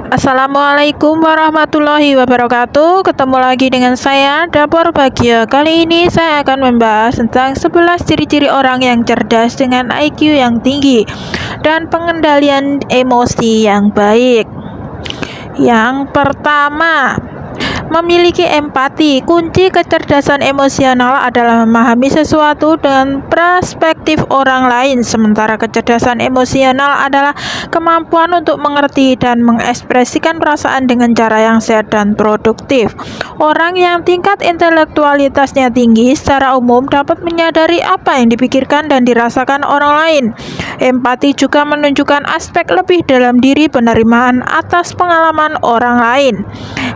Assalamualaikum warahmatullahi wabarakatuh. Ketemu lagi dengan saya, Dapur Bahagia. Kali ini saya akan membahas tentang 11 ciri-ciri orang yang cerdas dengan IQ yang tinggi dan pengendalian emosi yang baik. Yang pertama, memiliki empati. Kunci kecerdasan emosional adalah memahami sesuatu dengan perspektif orang lain, sementara kecerdasan emosional adalah kemampuan untuk mengerti dan mengekspresikan perasaan dengan cara yang sehat dan produktif. Orang yang tingkat intelektualitasnya tinggi secara umum dapat menyadari apa yang dipikirkan dan dirasakan orang lain. Empati juga menunjukkan aspek lebih dalam diri, penerimaan atas pengalaman orang lain.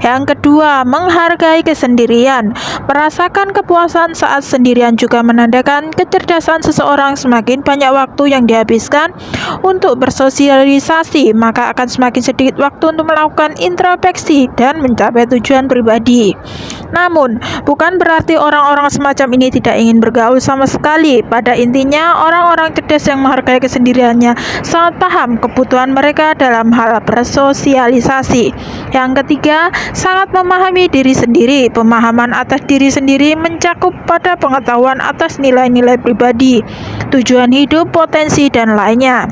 Yang kedua, menghargai kesendirian. Merasakan kepuasan saat sendirian juga menandakan kecerdasan seseorang. Semakin banyak waktu yang dihabiskan untuk bersosialisasi, maka akan semakin sedikit waktu untuk melakukan introspeksi dan mencapai tujuan pribadi. Namun, bukan berarti orang-orang semacam ini tidak ingin bergaul sama sekali. Pada intinya, orang-orang cerdas yang menghargai kesendiriannya sangat paham kebutuhan mereka dalam hal bersosialisasi. Yang ketiga, sangat memahami diri sendiri. Pemahaman atas diri sendiri mencakup pada pengetahuan atas nilai-nilai pribadi, tujuan hidup, potensi, dan lainnya.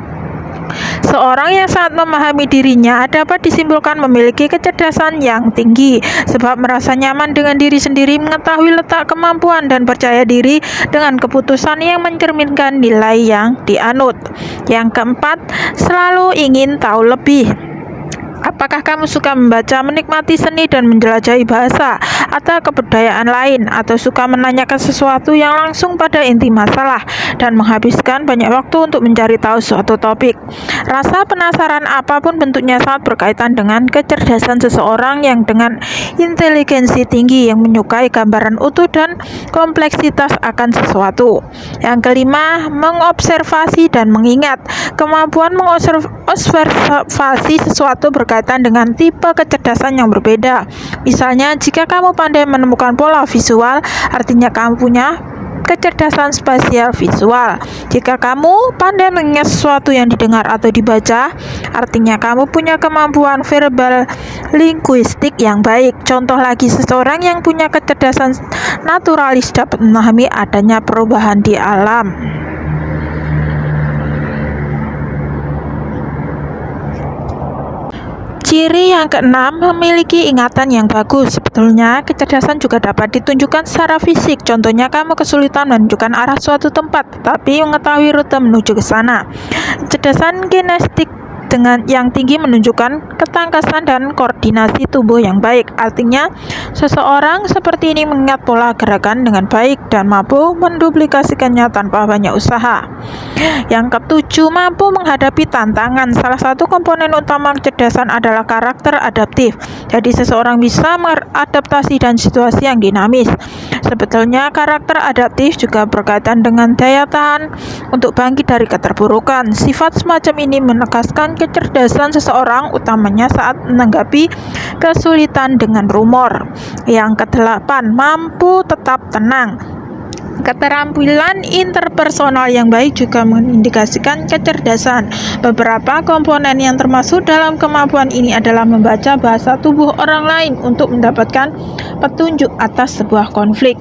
Seorang yang sangat memahami dirinya dapat disimpulkan memiliki kecerdasan yang tinggi, sebab merasa nyaman dengan diri sendiri, mengetahui letak kemampuan, dan percaya diri dengan keputusan yang mencerminkan nilai yang dianut. Yang keempat, selalu ingin tahu lebih. Apakah kamu suka membaca, menikmati seni, dan menjelajahi bahasa atau kebudayaan lain, atau suka menanyakan sesuatu yang langsung pada inti masalah dan menghabiskan banyak waktu untuk mencari tahu suatu topik? Rasa penasaran apapun bentuknya sangat berkaitan dengan kecerdasan seseorang yang dengan inteligensi tinggi yang menyukai gambaran utuh dan kompleksitas akan sesuatu. Yang kelima, mengobservasi dan mengingat. Kemampuan mengobservasi sesuatu berkaitan dengan tipe kecerdasan yang berbeda. Misalnya, jika kamu pandai menemukan pola visual, artinya kamu punya kecerdasan spasial visual. Jika kamu pandai mengingat sesuatu yang didengar atau dibaca, artinya kamu punya kemampuan verbal linguistik yang baik. Contoh lagi, seseorang yang punya kecerdasan naturalis dapat memahami adanya perubahan di alam. Ciri yang keenam, memiliki ingatan yang bagus. Sebetulnya, kecerdasan juga dapat ditunjukkan secara fisik. Contohnya, kamu kesulitan menunjukkan arah suatu tempat, tetapi mengetahui rute menuju ke sana. Kecerdasan kinestik dengan yang tinggi menunjukkan ketangkasan dan koordinasi tubuh yang baik. Artinya, seseorang seperti ini mengingat pola gerakan dengan baik dan mampu menduplikasikannya tanpa banyak usaha. Yang ketujuh, mampu menghadapi tantangan. Salah satu komponen utama kecerdasan adalah karakter adaptif. Jadi, seseorang bisa beradaptasi dan situasi yang dinamis. Sebetulnya, karakter adaptif juga berkaitan dengan daya tahan untuk bangkit dari keterpurukan. Sifat semacam ini menegaskan kecerdasan seseorang, utamanya saat menanggapi kesulitan dengan rumor. Yang kedelapan, mampu tetap tenang. Keterampilan interpersonal yang baik juga mengindikasikan kecerdasan. Beberapa komponen yang termasuk dalam kemampuan ini adalah membaca bahasa tubuh orang lain untuk mendapatkan petunjuk atas sebuah konflik.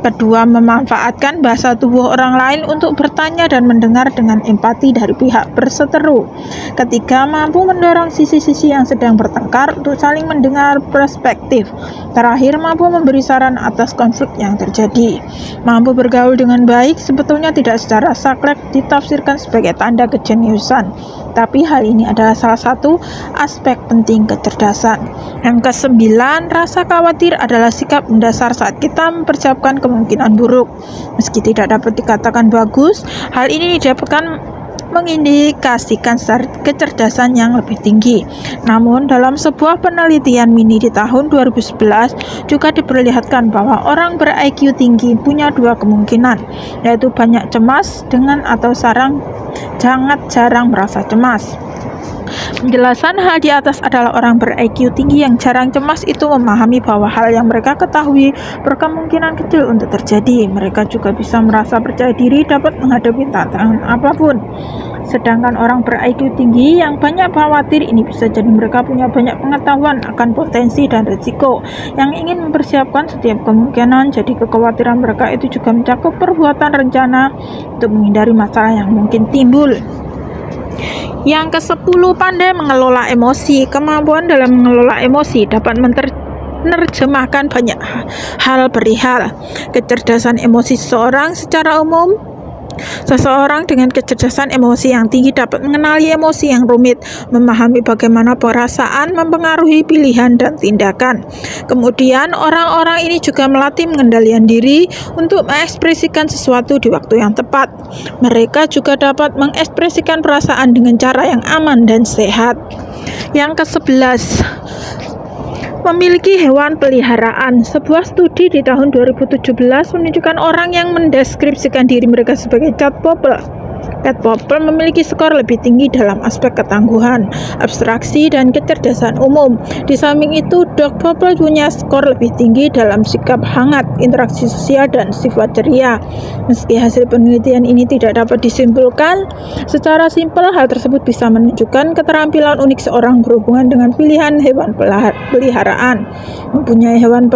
Kedua, memanfaatkan bahasa tubuh orang lain untuk bertanya dan mendengar dengan empati dari pihak berseteru. Ketiga, mampu mendorong sisi-sisi yang sedang bertengkar untuk saling mendengar perspektif. Terakhir, mampu memberi saran atas konflik yang terjadi. Mampu bergaul dengan baik sebetulnya tidak secara saklek ditafsirkan sebagai tanda kejeniusan, tapi hal ini adalah salah satu aspek penting kecerdasan. Yang kesembilan, rasa khawatir adalah sikap mendasar saat kita mempersiapkan kemungkinan buruk. Meski tidak dapat dikatakan bagus, hal ini didapatkan mengindikasikan kecerdasan yang lebih tinggi. Namun, dalam sebuah penelitian mini di tahun 2011 juga diperlihatkan bahwa orang ber-IQ tinggi punya dua kemungkinan, yaitu banyak cemas dengan atau sangat jarang merasa cemas. Penjelasan hal di atas adalah orang ber-IQ tinggi yang jarang cemas itu memahami bahwa hal yang mereka ketahui berkemungkinan kecil untuk terjadi. Mereka juga bisa merasa percaya diri dapat menghadapi tantangan apapun. Sedangkan orang ber-IQ tinggi yang banyak khawatir ini bisa jadi mereka punya banyak pengetahuan akan potensi dan risiko yang ingin mempersiapkan setiap kemungkinan. Jadi kekhawatiran mereka itu juga mencakup perbuatan rencana untuk menghindari masalah yang mungkin timbul. Yang ke-10, pandai mengelola emosi. Kemampuan dalam mengelola emosi dapat menerjemahkan banyak hal perihal kecerdasan emosi seseorang. Secara umum, seseorang dengan kecerdasan emosi yang tinggi dapat mengenali emosi yang rumit, memahami bagaimana perasaan mempengaruhi pilihan dan tindakan. Kemudian, orang-orang ini juga melatih pengendalian diri untuk mengekspresikan sesuatu di waktu yang tepat. Mereka juga dapat mengekspresikan perasaan dengan cara yang aman dan sehat. Yang ke-11, memiliki hewan peliharaan. Sebuah studi di tahun 2017 menunjukkan orang yang mendeskripsikan diri mereka sebagai cat popel. Cat popel memiliki skor lebih tinggi dalam aspek ketangguhan, abstraksi, dan kecerdasan umum. Di samping itu, dog popel punya skor lebih tinggi dalam sikap hangat, interaksi sosial, dan sifat ceria. Meski hasil penelitian ini tidak dapat disimpulkan secara simpel, hal tersebut bisa menunjukkan keterampilan unik seorang berhubungan dengan pilihan hewan peliharaan. Mempunyai hewan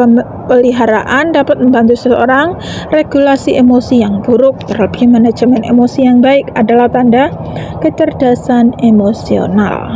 peliharaan dapat membantu seseorang regulasi emosi yang buruk. Terlebih, manajemen emosi yang baik adalah tanda kecerdasan emosional.